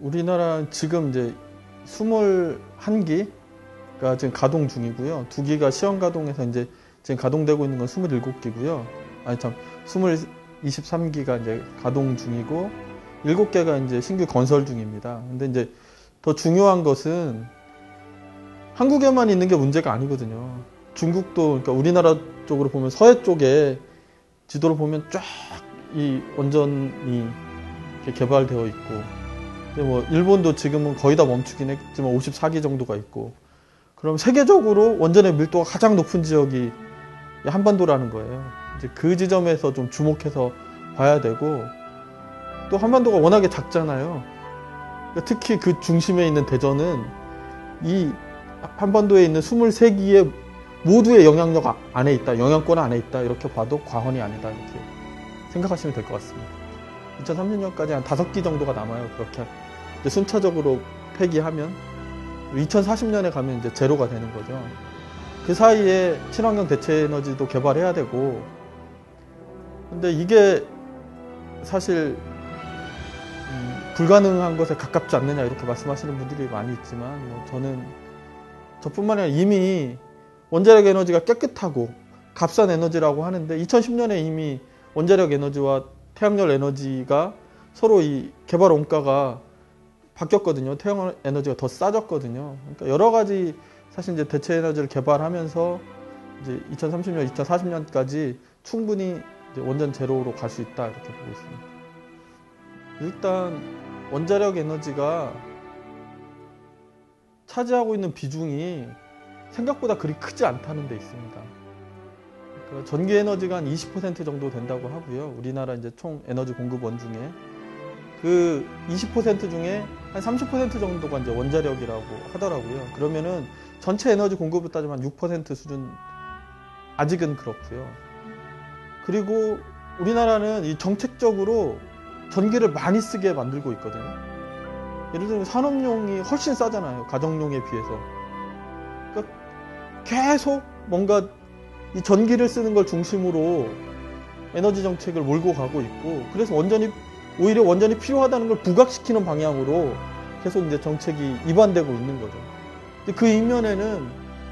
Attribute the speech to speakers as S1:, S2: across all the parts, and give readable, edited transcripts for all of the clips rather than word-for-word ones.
S1: 우리나라 지금 이제 21기가 지금 가동 중이고요. 2기가 시험 가동해서 이제 지금 가동되고 있는 건 27기고요. 아니 참, 23기가 이제 가동 중이고 7개가 이제 신규 건설 중입니다. 근데 이제 더 중요한 것은 한국에만 있는 게 문제가 아니거든요. 중국도, 그러니까 우리나라 쪽으로 보면 서해 쪽에 지도를 보면 쫙 이 원전이 이렇게 개발되어 있고, 뭐 일본도 지금은 거의 다 멈추긴 했지만 54기 정도가 있고, 그럼 세계적으로 원전의 밀도가 가장 높은 지역이 한반도라는 거예요. 이제 그 지점에서 좀 주목해서 봐야 되고, 또 한반도가 워낙에 작잖아요. 그러니까 특히 그 중심에 있는 대전은 이 한반도에 있는 23기의 모두의 영향력 안에 있다, 영향권 안에 있다, 이렇게 봐도 과언이 아니다, 이렇게 생각하시면 될 것 같습니다. 2030년까지 한 5기 정도가 남아요. 그렇게 이제 순차적으로 폐기하면 2040년에 가면 이제 제로가 되는 거죠. 그 사이에 친환경 대체 에너지도 개발해야 되고, 근데 이게 사실 불가능한 것에 가깝지 않느냐 이렇게 말씀하시는 분들이 많이 있지만, 뭐 저는 저뿐만 아니라 이미 원자력 에너지가 깨끗하고 값싼 에너지라고 하는데 2010년에 이미 원자력 에너지와 태양열 에너지가 서로 이 개발 원가가 바뀌었거든요. 태양 에너지가 더 싸졌거든요. 그러니까 여러 가지 사실 이제 대체 에너지를 개발하면서 이제 2030년, 2040년까지 충분히 이제 원전 제로로 갈 수 있다 이렇게 보고 있습니다. 일단 원자력 에너지가 차지하고 있는 비중이 생각보다 그리 크지 않다는 데 있습니다. 그러니까 전기 에너지가 한 20% 정도 된다고 하고요. 우리나라 이제 총 에너지 공급원 중에 그 20% 중에 한 30% 정도가 이제 원자력이라고 하더라고요. 그러면은 전체 에너지 공급을 따지면 6% 수준, 아직은 그렇고요. 그리고 우리나라는 이 정책적으로 전기를 많이 쓰게 만들고 있거든요. 예를 들면 산업용이 훨씬 싸잖아요. 가정용에 비해서. 그러니까 계속 뭔가 이 전기를 쓰는 걸 중심으로 에너지 정책을 몰고 가고 있고, 그래서 오히려 원전이 필요하다는 걸 부각시키는 방향으로 계속 이제 정책이 이반되고 있는 거죠. 그 이면에는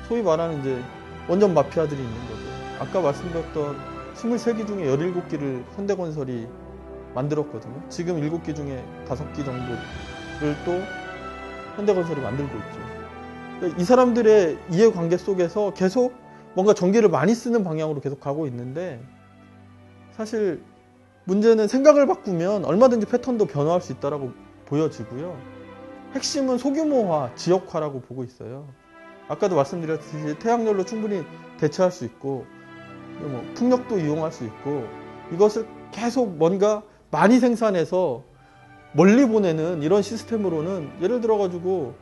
S1: 소위 말하는 이제 원전 마피아들이 있는 거죠. 아까 말씀드렸던 23기 중에 17기를 현대건설이 만들었거든요. 지금 7기 중에 5기 정도를 또 현대건설이 만들고 있죠. 그러니까 이 사람들의 이해관계 속에서 계속 뭔가 전기를 많이 쓰는 방향으로 계속 가고 있는데, 사실 문제는 생각을 바꾸면 얼마든지 패턴도 변화할 수 있다고 보여지고요. 핵심은 소규모화, 지역화라고 보고 있어요. 아까도 말씀드렸듯이 태양열로 충분히 대체할 수 있고, 뭐 풍력도 이용할 수 있고, 이것을 계속 뭔가 많이 생산해서 멀리 보내는 이런 시스템으로는, 예를 들어가지고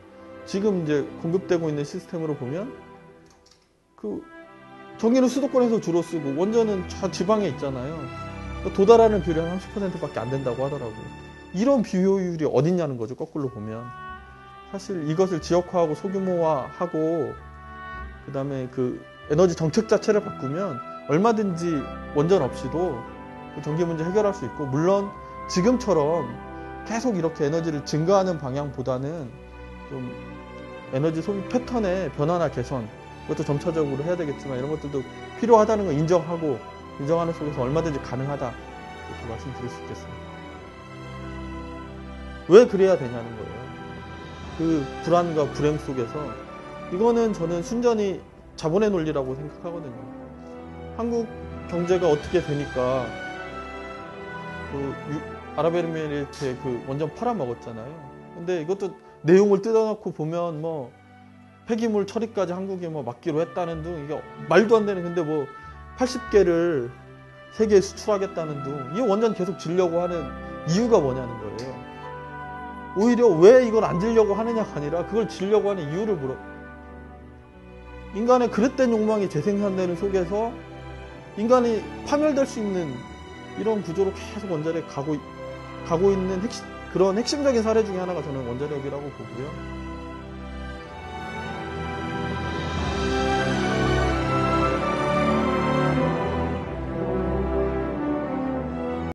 S1: 지금 이제 공급되고 있는 시스템으로 보면 그 전기는 수도권에서 주로 쓰고 원전은 저 지방에 있잖아요. 도달하는 비율이 한 30%밖에 안 된다고 하더라고요. 이런 비효율이 어딨냐는 거죠. 거꾸로 보면. 사실 이것을 지역화하고 소규모화하고 그 다음에 그 에너지 정책 자체를 바꾸면 얼마든지 원전 없이도 그 전기 문제 해결할 수 있고, 물론 지금처럼 계속 이렇게 에너지를 증가하는 방향보다는 좀 에너지 소비 패턴의 변화나 개선, 그것도 점차적으로 해야 되겠지만 이런 것들도 필요하다는 걸 인정하는 속에서 얼마든지 가능하다 이렇게 말씀드릴 수 있겠습니다. 왜 그래야 되냐는 거예요. 그 불안과 불행 속에서 이거는 저는 순전히 자본의 논리라고 생각하거든요. 한국 경제가 어떻게 되니까 그 아랍에미리트에 그 원전 팔아먹었잖아요. 근데 이것도 내용을 뜯어놓고 보면 뭐 폐기물 처리까지 한국이 뭐 맡기로 했다는 등, 이게 말도 안 되는, 근데 뭐 80개를 세계에 수출하겠다는 등, 이 원전 계속 지려고 하는 이유가 뭐냐는 거예요. 오히려 왜 이걸 안 지려고 하느냐가 아니라 그걸 지려고 하는 이유를 물어. 인간의 그릇된 욕망이 재생산되는 속에서 인간이 파멸될 수 있는 이런 구조로 계속 원자력에 가고 있는 그런 핵심적인 사례 중에 하나가 저는 원자력이라고 보고요.